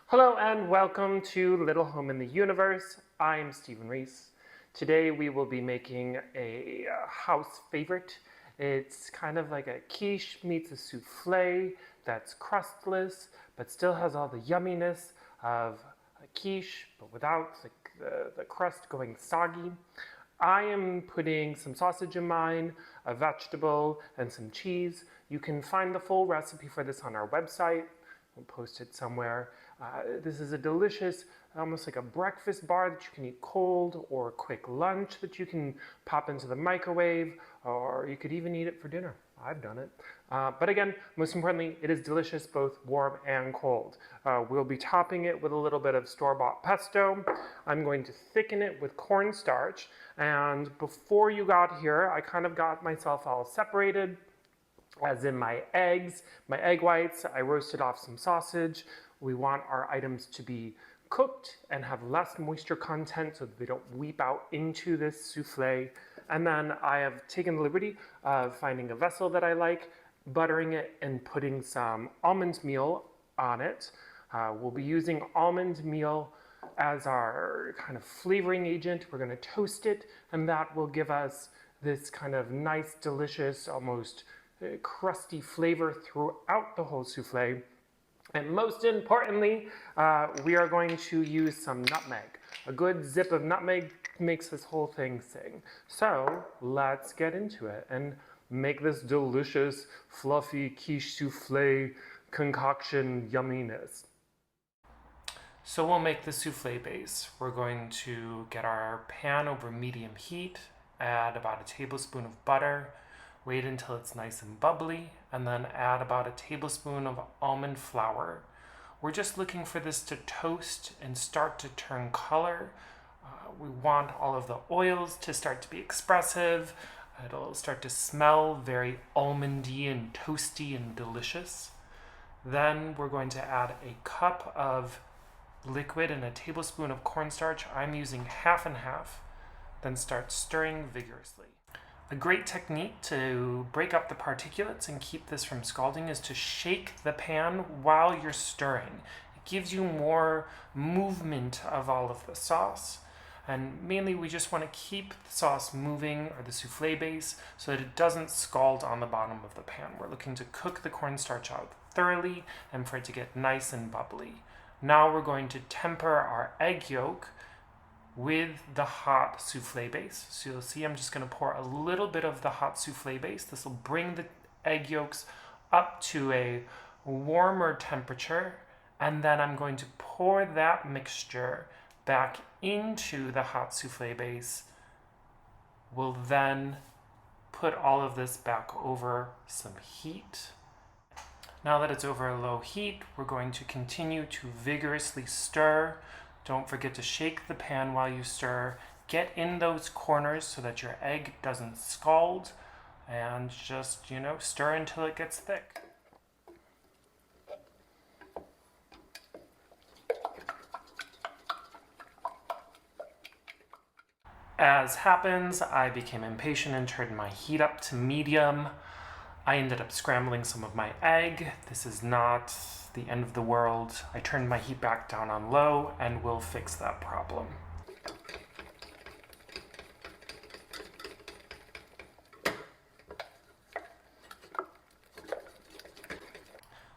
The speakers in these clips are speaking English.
Hello and welcome to Little Home in the Universe. I'm Stephen Reese. Today we will be making a house favorite. It's kind of like a quiche meets a souffle that's crustless but still has all the yumminess of a quiche but without the crust going soggy. I am putting some sausage in mine, a vegetable, and some cheese. You can find the full recipe for this on our website. We'll post it somewhere. This is a delicious, almost like a breakfast bar that you can eat cold, or a quick lunch that you can pop into the microwave, or you could even eat it for dinner. I've done it. But again, most importantly, it is delicious both warm and cold. We'll be topping it with a little bit of store-bought pesto. I'm going to thicken it with cornstarch. And before you got here, I kind of got myself all separated, as in my eggs, my egg whites. I roasted off some sausage. We want our items to be cooked and have less moisture content so that they don't weep out into this souffle. And then I have taken the liberty of finding a vessel that I like, buttering it, and putting some almond meal on it. We'll be using almond meal as our kind of flavoring agent. We're going to toast it, and that will give us this kind of nice, delicious, almost crusty flavor throughout the whole souffle. And most importantly, we are going to use some nutmeg. A good zip of nutmeg makes this whole thing sing. So let's get into it and make this delicious, fluffy quiche souffle concoction yumminess. So we'll make the souffle base. We're going to get our pan over medium heat, add about a tablespoon of butter, wait until it's nice and bubbly, and then add about a tablespoon of almond flour. We're just looking for this to toast and start to turn color. We want all of the oils to start to be expressive. It'll start to smell very almondy and toasty and delicious. Then we're going to add a cup of liquid and a tablespoon of cornstarch. I'm using half and half. Then start stirring vigorously. A great technique to break up the particulates and keep this from scalding is to shake the pan while you're stirring. It gives you more movement of all of the sauce. And mainly we just want to keep the sauce moving, or the souffle base, so that it doesn't scald on the bottom of the pan. We're looking to cook the cornstarch out thoroughly and for it to get nice and bubbly. Now we're going to temper our egg yolk with the hot souffle base. So you'll see I'm just going to pour a little bit of the hot souffle base. This will bring the egg yolks up to a warmer temperature, and then I'm going to pour that mixture back into the hot souffle base. We'll then put all of this back over some heat. Now that it's over a low heat, we're going to continue to vigorously stir. Don't forget to shake the pan while you stir. Get in those corners so that your egg doesn't scald, and just, stir until it gets thick. As happens, I became impatient and turned my heat up to medium. I ended up scrambling some of my egg. This is not the end of the world. I turned my heat back down on low, and we'll fix that problem.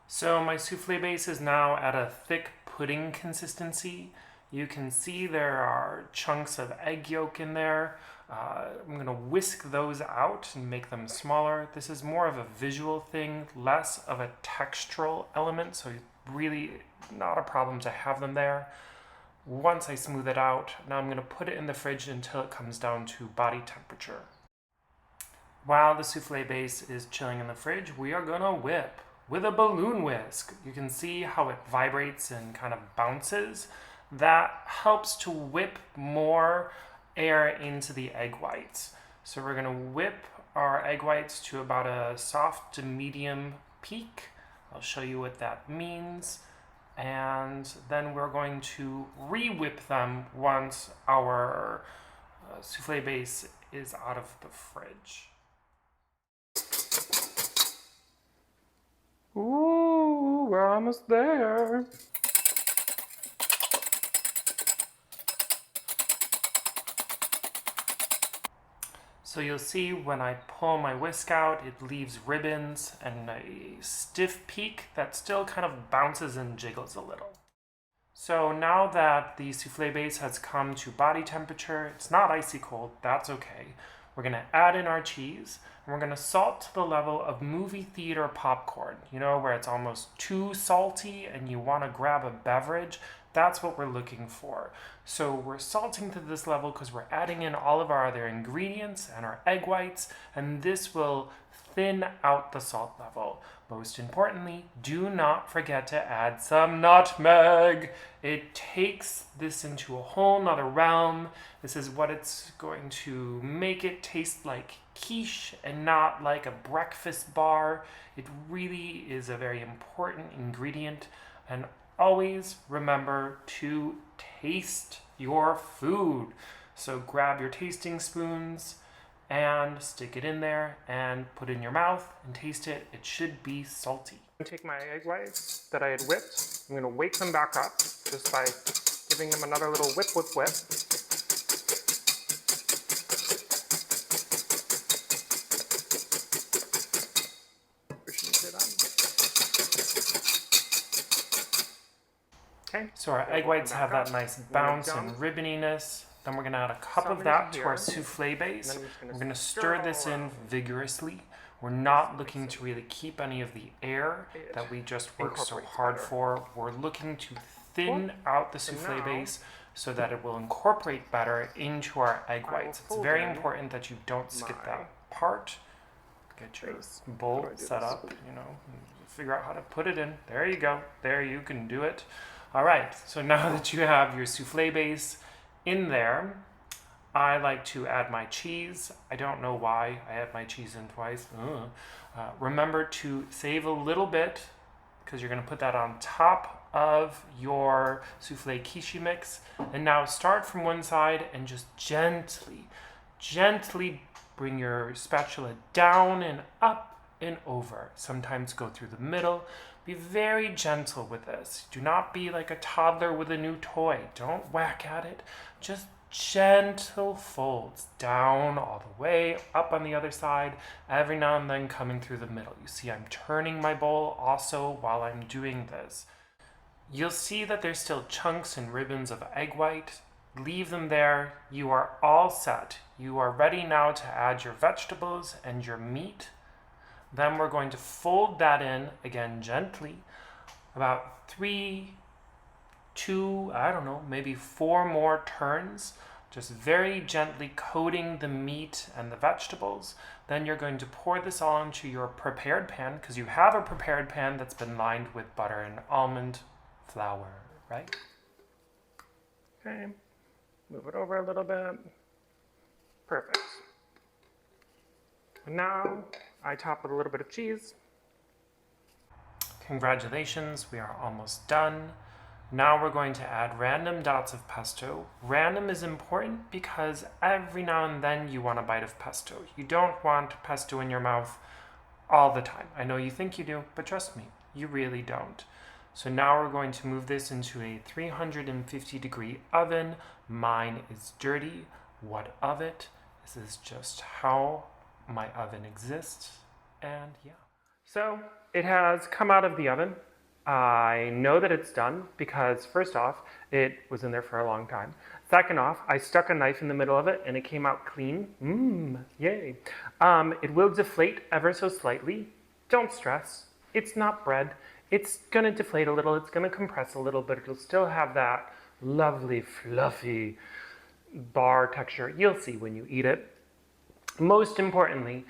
So my souffle base is now at a thick pudding consistency. You can see there are chunks of egg yolk in there. I'm going to whisk those out and make them smaller. This is more of a visual thing, less of a textural element, so really not a problem to have them there. Once I smooth it out, now I'm going to put it in the fridge until it comes down to body temperature. While the souffle base is chilling in the fridge, we are going to whip with a balloon whisk. You can see how it vibrates and kind of bounces. That helps to whip more air into the egg whites. So we're going to whip our egg whites to about a soft to medium peak. I'll show you what that means. And then we're going to re-whip them once our souffle base is out of the fridge. Ooh, we're almost there. So you'll see when I pull my whisk out, it leaves ribbons and a stiff peak that still kind of bounces and jiggles a little. So now that the souffle base has come to body temperature, it's not icy cold, that's okay. We're gonna add in our cheese, and we're gonna salt to the level of movie theater popcorn. You know, where it's almost too salty and you wanna grab a beverage. That's what we're looking for. So we're salting to this level because we're adding in all of our other ingredients and our egg whites, and this will thin out the salt level. Most importantly, do not forget to add some nutmeg. It takes this into a whole nother realm. This is what it's going to make it taste like quiche and not like a breakfast bar. It really is a very important ingredient, and always remember to taste your food. So grab your tasting spoons and stick it in there and put it in your mouth and taste it. It should be salty. I'm going to take my egg whites that I had whipped. I'm going to wake them back up just by giving them another little whip, whip, whip. Okay, so our egg whites have that nice bounce and ribboniness. Then we're going to add a cup of that to our souffle base. We're going to stir this in vigorously. We're not looking to really keep any of the air that we just worked so hard for. We're looking to thin out the souffle base so that it will incorporate better into our egg whites. It's very important that you don't skip that part. Get your bowl set up, you know, figure out how to put it in. There you go. There, you can do it. All right, so now that you have your souffle base in there, I like to add my cheese. I don't know why I add my cheese in twice. Remember to save a little bit because you're going to put that on top of your souffle quiche mix. And now start from one side and just gently bring your spatula down and up and over. Sometimes go through the middle. Be very gentle with this. Do not be like a toddler with a new toy. Don't whack at it. Just gentle folds down all the way, up on the other side, every now and then coming through the middle. You see I'm turning my bowl also while I'm doing this. You'll see that there's still chunks and ribbons of egg white. Leave them there. You are all set. You are ready now to add your vegetables and your meat. Then we're going to fold that in, again gently, about 3, 2, I don't know, maybe 4 more turns, just very gently coating the meat and the vegetables. Then you're going to pour this all into your prepared pan, because you have a prepared pan that's been lined with butter and almond flour, right? Okay, move it over a little bit. Perfect. And now I top with a little bit of cheese. Congratulations, we are almost done. Now we're going to add random dots of pesto. Random is important because every now and then you want a bite of pesto. You don't want pesto in your mouth all the time. I know you think you do, but trust me, you really don't. So now we're going to move this into a 350-degree oven. Mine is dirty. What of it? This is just how my oven exists, and yeah. So it has come out of the oven. I know that it's done because first off, it was in there for a long time. Second off, I stuck a knife in the middle of it and it came out clean. Yay. It will deflate ever so slightly. Don't stress. It's not bread. It's gonna deflate a little, it's gonna compress a little, but it'll still have that lovely, fluffy bar texture. You'll see when you eat it. Most importantly,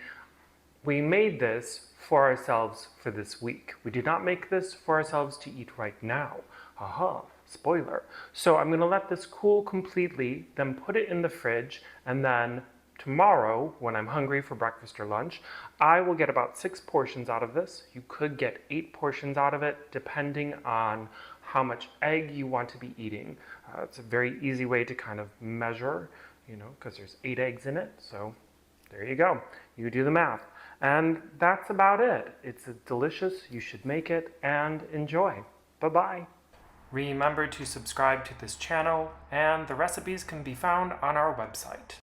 we made this for ourselves for this week. We did not make this for ourselves to eat right now. Aha, spoiler. So I'm gonna let this cool completely, then put it in the fridge, and then tomorrow, when I'm hungry for breakfast or lunch, I will get about 6 portions out of this. You could get 8 portions out of it, depending on how much egg you want to be eating. It's a very easy way to kind of measure, you know, because there's 8 eggs in it, so there you go. You do the math. And that's about it. It's delicious. You should make it and enjoy. Bye-bye. Remember to subscribe to this channel, and the recipes can be found on our website.